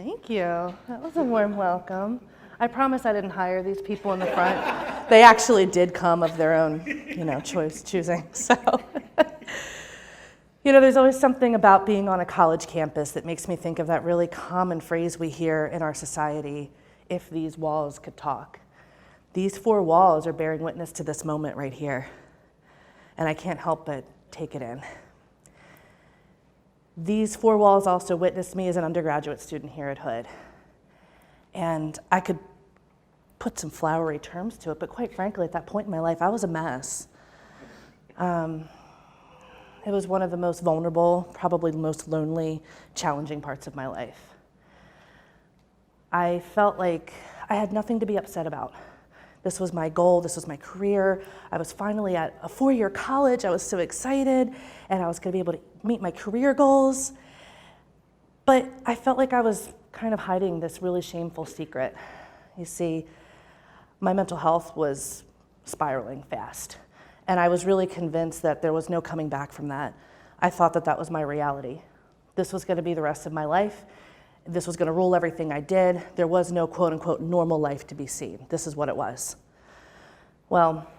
Thank you. That was a warm welcome. I promise I didn't hire these people in the front. They actually did come of their own, choosing. So, there's always something about being on a college campus that makes me think of that really common phrase we hear in our society, if these walls could talk. These four walls are bearing witness to this moment right here, and I can't help but take it in. These four walls also witnessed me as an undergraduate student here at Hood. And I could put some flowery terms to it, but quite frankly, at that point in my life, I was a mess. It was one of the most vulnerable, probably the most lonely, challenging parts of my life. I felt like I had nothing to be upset about. This was my goal, this was my career. I was finally at a 4-year college. I was so excited, and I was gonna be able to meet my career goals. But I felt like I was kind of hiding this really shameful secret. You see, my mental health was spiraling fast, and I was really convinced that there was no coming back from that. I thought that that was my reality. This was gonna be the rest of my life. This was gonna rule everything I did. There was no quote unquote normal life to be seen. This is what it was. Well,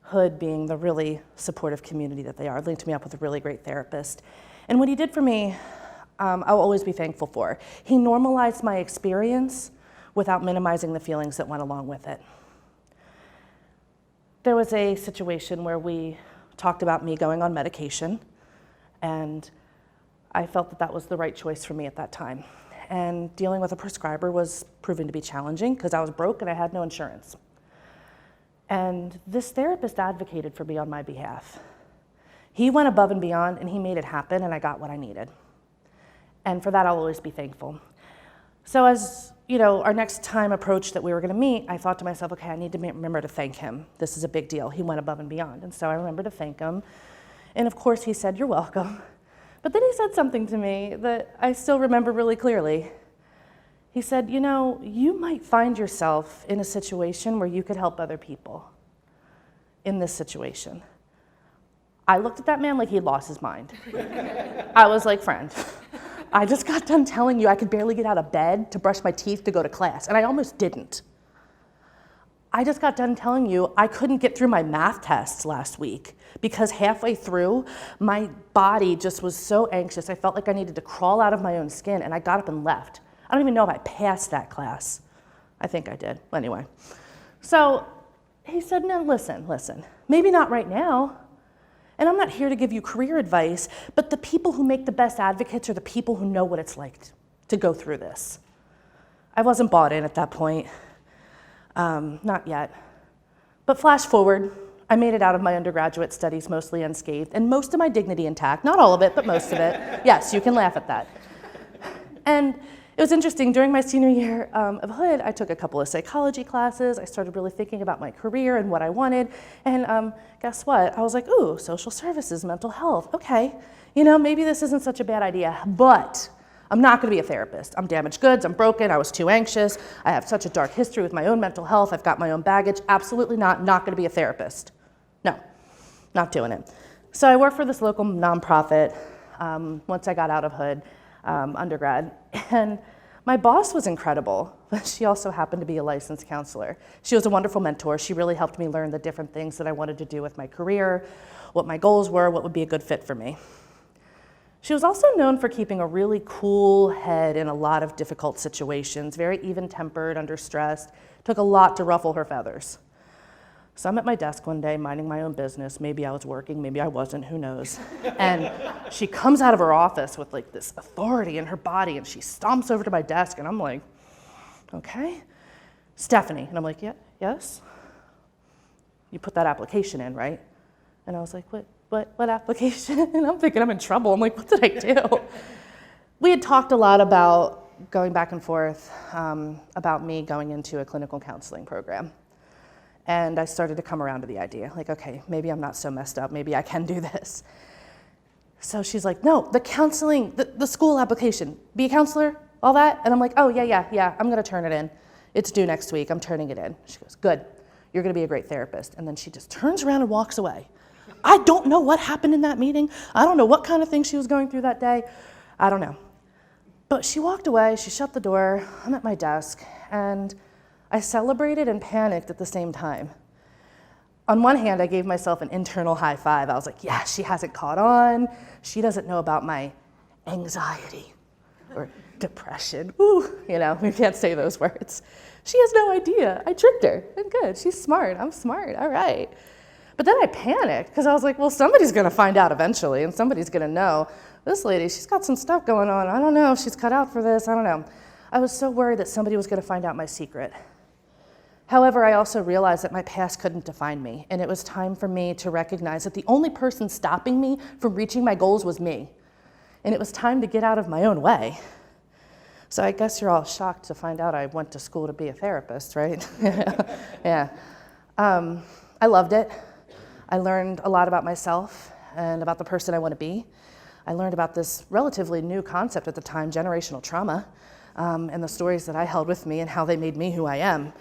Hood, being the really supportive community that they are, linked me up with a really great therapist. And what he did for me, I'll always be thankful for. He normalized my experience without minimizing the feelings that went along with it. There was a situation where we talked about me going on medication, and I felt that that was the right choice for me at that time. And dealing with a prescriber was proving to be challenging because I was broke and I had no insurance. And this therapist advocated for me on my behalf. He went above and beyond, and he made it happen, and I got what I needed. And for that, I'll always be thankful. So as our next time approached that we were gonna meet, I thought to myself, okay, I need to remember to thank him. This is a big deal. He went above and beyond. And so I remembered to thank him. And of course, he said, "You're welcome." But then he said something to me that I still remember really clearly. He said, you might find yourself in a situation where you could help other people in this situation. I looked at that man like he'd lost his mind. I was like, friend, I just got done telling you I could barely get out of bed to brush my teeth to go to class, and I almost didn't. I just got done telling you I couldn't get through my math tests last week because halfway through, my body just was so anxious. I felt like I needed to crawl out of my own skin, and I got up and left. I don't even know if I passed that class. I think I did, anyway. So he said, no, listen, maybe not right now. And I'm not here to give you career advice, but the people who make the best advocates are the people who know what it's like to go through this. I wasn't bought in at that point. Not yet. But flash forward, I made it out of my undergraduate studies mostly unscathed, and most of my dignity intact. Not all of it, but most of it. Yes, you can laugh at that. And it was interesting, during my senior year of Hood, I took a couple of psychology classes. I started really thinking about my career and what I wanted. And guess what? I was like, ooh, social services, mental health. Okay, maybe this isn't such a bad idea, but I'm not gonna be a therapist. I'm damaged goods, I'm broken, I was too anxious. I have such a dark history with my own mental health. I've got my own baggage. Absolutely not gonna be a therapist. No, not doing it. So I worked for this local nonprofit once I got out of Hood. Undergrad, and my boss was incredible, but she also happened to be a licensed counselor. She was a wonderful mentor. She really helped me learn the different things that I wanted to do with my career, what my goals were, what would be a good fit for me. She was also known for keeping a really cool head in a lot of difficult situations, very even-tempered, under stress. Took a lot to ruffle her feathers. So I'm at my desk one day, minding my own business. Maybe I was working, maybe I wasn't, who knows. And she comes out of her office with like this authority in her body, and she stomps over to my desk, and I'm like, okay. Stephanie, and I'm like, yeah, yes? You put that application in, right? And I was like, what application? And I'm thinking I'm in trouble. I'm like, what did I do? We had talked a lot about going back and forth about me going into a clinical counseling program. And I started to come around to the idea, like, okay, maybe I'm not so messed up, maybe I can do this. So she's like, no, the counseling, the school application, be a counselor, all that? And I'm like, oh, yeah, I'm gonna turn it in. It's due next week, I'm turning it in. She goes, good, you're gonna be a great therapist. And then she just turns around and walks away. I don't know what happened in that meeting. I don't know what kind of thing she was going through that day. I don't know. But she walked away, she shut the door, I'm at my desk, and I celebrated and panicked at the same time. On one hand, I gave myself an internal high five. I was like, yeah, she hasn't caught on. She doesn't know about my anxiety or depression. Ooh, we can't say those words. She has no idea. I tricked her. I'm good. She's smart. I'm smart. All right. But then I panicked because I was like, well, somebody's going to find out eventually, and somebody's going to know. This lady, she's got some stuff going on. I don't know if she's cut out for this. I don't know. I was so worried that somebody was going to find out my secret. However, I also realized that my past couldn't define me, and it was time for me to recognize that the only person stopping me from reaching my goals was me. And it was time to get out of my own way. So I guess you're all shocked to find out I went to school to be a therapist, right? Yeah. I loved it. I learned a lot about myself and about the person I want to be. I learned about this relatively new concept at the time, generational trauma, and the stories that I held with me and how they made me who I am,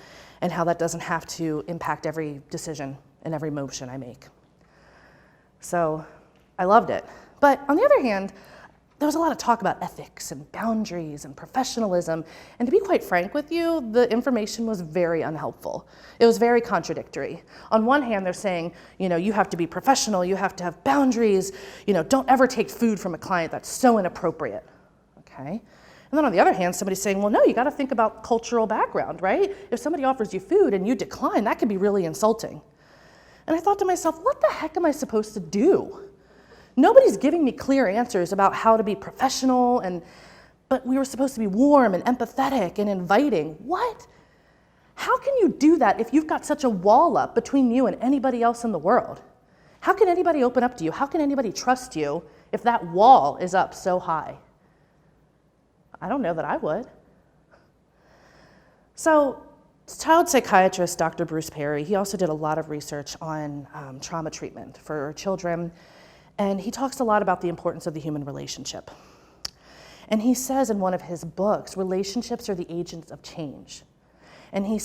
and how that doesn't have to impact every decision and every motion I make. So I loved it. But on the other hand, there was a lot of talk about ethics and boundaries and professionalism. And to be quite frank with you, the information was very unhelpful. It was very contradictory. On one hand, they're saying, you have to be professional, you have to have boundaries, don't ever take food from a client, that's so inappropriate, okay? And then on the other hand, somebody's saying, well, no, you gotta think about cultural background, right? If somebody offers you food and you decline, that could be really insulting. And I thought to myself, what the heck am I supposed to do? Nobody's giving me clear answers about how to be professional, but we were supposed to be warm and empathetic and inviting. What? How can you do that if you've got such a wall up between you and anybody else in the world? How can anybody open up to you? How can anybody trust you if that wall is up so high? I don't know that I would. So, child psychiatrist Dr. Bruce Perry, he also did a lot of research on trauma treatment for children, and he talks a lot about the importance of the human relationship. And he says in one of his books, relationships are the agents of change. And he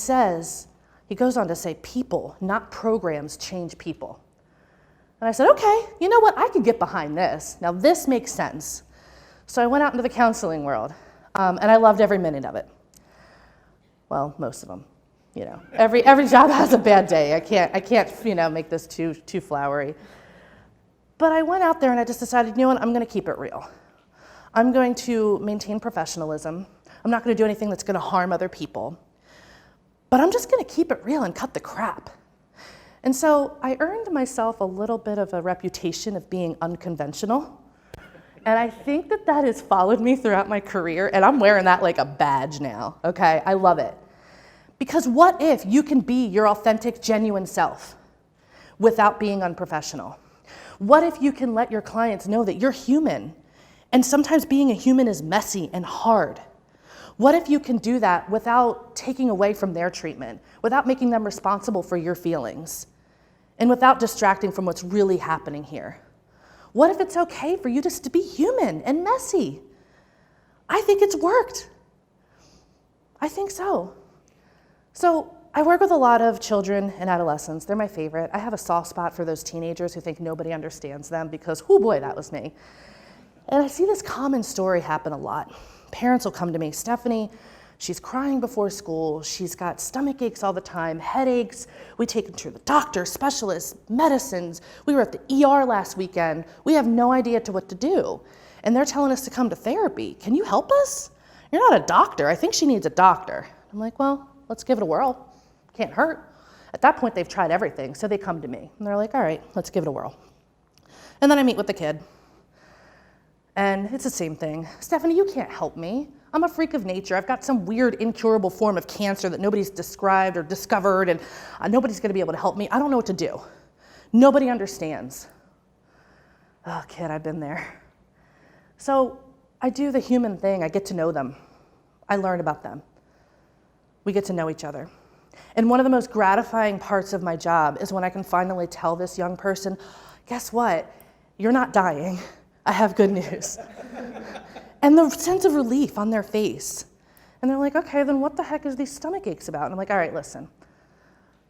goes on to say, people, not programs, change people. And I said, okay, you know what, I could get behind this. Now this makes sense. So I went out into the counseling world, and I loved every minute of it. Well, most of them, Every job has a bad day. I can't, make this too flowery. But I went out there and I just decided, I'm going to keep it real. I'm going to maintain professionalism. I'm not going to do anything that's going to harm other people. But I'm just going to keep it real and cut the crap. And so I earned myself a little bit of a reputation of being unconventional. And I think that has followed me throughout my career, and I'm wearing that like a badge now, okay? I love it. Because what if you can be your authentic, genuine self without being unprofessional? What if you can let your clients know that you're human, and sometimes being a human is messy and hard? What if you can do that without taking away from their treatment, without making them responsible for your feelings, and without distracting from what's really happening here? What if it's okay for you just to be human and messy? I think it's worked. I think so. So I work with a lot of children and adolescents. They're my favorite. I have a soft spot for those teenagers who think nobody understands them because, oh boy, that was me. And I see this common story happen a lot. Parents will come to me, Stephanie, she's crying before school, she's got stomach aches all the time, headaches, we take her to the doctor, specialists, medicines, we were at the ER last weekend, we have no idea what to do. And they're telling us to come to therapy. Can you help us? You're not a doctor, I think she needs a doctor. I'm like, well, let's give it a whirl. Can't hurt. At that point, they've tried everything, so they come to me. And they're like, all right, let's give it a whirl. And then I meet with the kid. And it's the same thing. Stephanie, you can't help me. I'm a freak of nature. I've got some weird, incurable form of cancer that nobody's described or discovered, and nobody's going to be able to help me. I don't know what to do. Nobody understands. Oh, kid, I've been there. So I do the human thing. I get to know them. I learn about them. We get to know each other. And one of the most gratifying parts of my job is when I can finally tell this young person, guess what? You're not dying. I have good news. And the sense of relief on their face. And they're like, okay, then what the heck is these stomach aches about? And I'm like, all right, listen.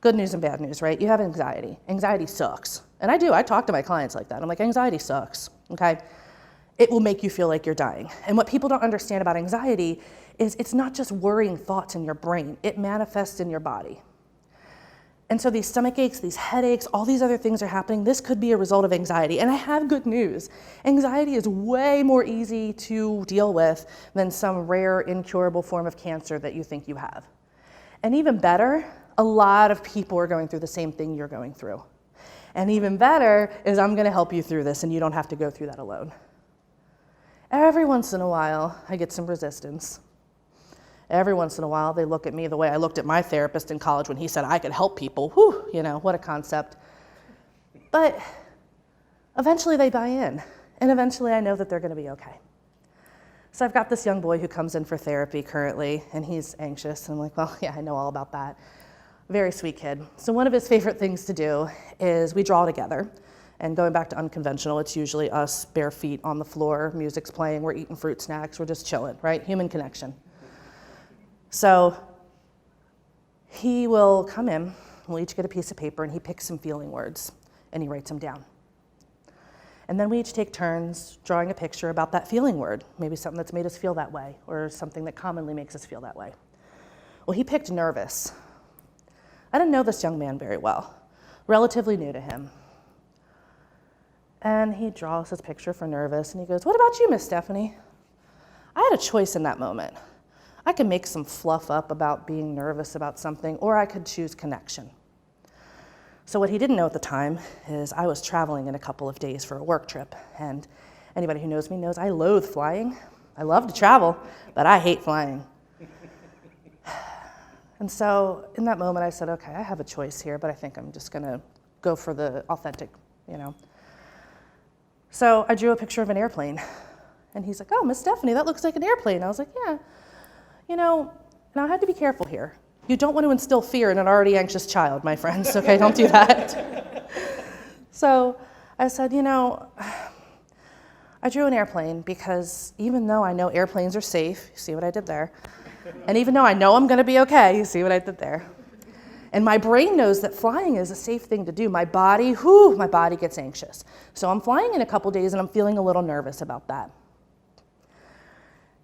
Good news and bad news, right? You have anxiety. Anxiety sucks. And I do. I talk to my clients like that. I'm like, anxiety sucks, okay? it will make you feel like you're dying. And what people don't understand about anxiety is it's not just worrying thoughts in your brain, it manifests in your body. And so these stomach aches, these headaches, all these other things are happening. This could be a result of anxiety. And I have good news. Anxiety is way more easy to deal with than some rare, incurable form of cancer that you think you have. And even better, a lot of people are going through the same thing you're going through. And even better is I'm gonna help you through this and you don't have to go through that alone. Every once in a while, I get some resistance. Every once in a while, they look at me the way I looked at my therapist in college when he said I could help people. Whew, you know, what a concept. But eventually they buy in, and eventually I know that they're gonna be okay. So I've got this young boy who comes in for therapy currently, and he's anxious, and I'm like, well, yeah, I know all about that. Very sweet kid. So one of his favorite things to do is we draw together. And going back to unconventional, it's usually us bare feet on the floor, music's playing, we're eating fruit snacks, we're just chilling, right? Human connection. So he will come in, we'll each get a piece of paper, and he picks some feeling words, and he writes them down. And then we each take turns drawing a picture about that feeling word, maybe something that's made us feel that way, or something that commonly makes us feel that way. Well, he picked nervous. I didn't know this young man very well, relatively new to him. And he draws his picture for nervous, and he goes, "What about you, Miss Stephanie?" I had a choice in that moment. I could make some fluff up about being nervous about something, or I could choose connection. So what he didn't know at the time is I was traveling in a couple of days for a work trip, and anybody who knows me knows I loathe flying. I love to travel, but I hate flying. And so in that moment I said, okay, I have a choice here, but I think I'm just gonna go for the authentic, you know. So I drew a picture of an airplane, and he's like, "Oh, Miss Stephanie, that looks like an airplane." I was like, "Yeah." You know, now I had to be careful here. You don't want to instill fear in an already anxious child, my friends, okay? Don't do that. So I said, you know, I drew an airplane because even though I know airplanes are safe, you see what I did there? And even though I know I'm gonna be okay, you see what I did there? And my brain knows that flying is a safe thing to do. My body gets anxious. So I'm flying in a couple days and I'm feeling a little nervous about that.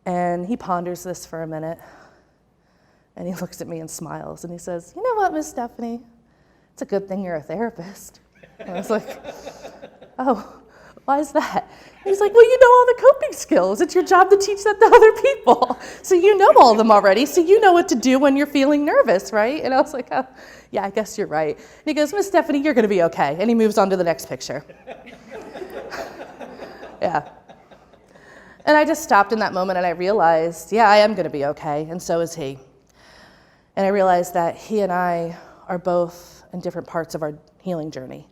And he ponders this for a minute, and he looks at me and smiles, and he says, "You know what, Miss Stephanie? It's a good thing you're a therapist." And I was like, "Oh, why is that?" And he's like, "Well, you know all the coping skills. It's your job to teach that to other people. So you know all of them already, so you know what to do when you're feeling nervous, right?" And I was like, "Oh, yeah, I guess you're right." And he goes, "Miss Stephanie, you're gonna be okay." And he moves on to the next picture. Yeah. And I just stopped in that moment and I realized, yeah, I am gonna be okay, and so is he. And I realized that he and I are both in different parts of our healing journey.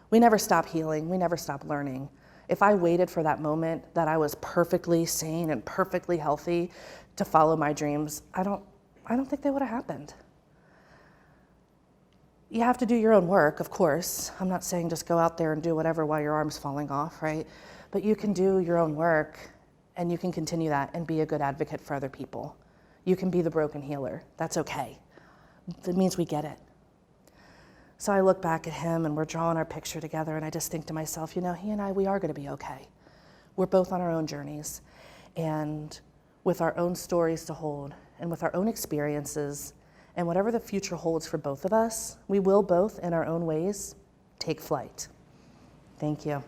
We never stop healing, we never stop learning. If I waited for that moment that I was perfectly sane and perfectly healthy to follow my dreams, I don't think they would have happened. You have to do your own work, of course. I'm not saying just go out there and do whatever while your arm's falling off, right? But you can do your own work, and you can continue that and be a good advocate for other people. You can be the broken healer. That's okay. It means we get it. So I look back at him and we're drawing our picture together, and I just think to myself, you know, he and I, we are gonna be okay. We're both on our own journeys, and with our own stories to hold, and with our own experiences, and whatever the future holds for both of us, we will both, in our own ways, take flight. Thank you.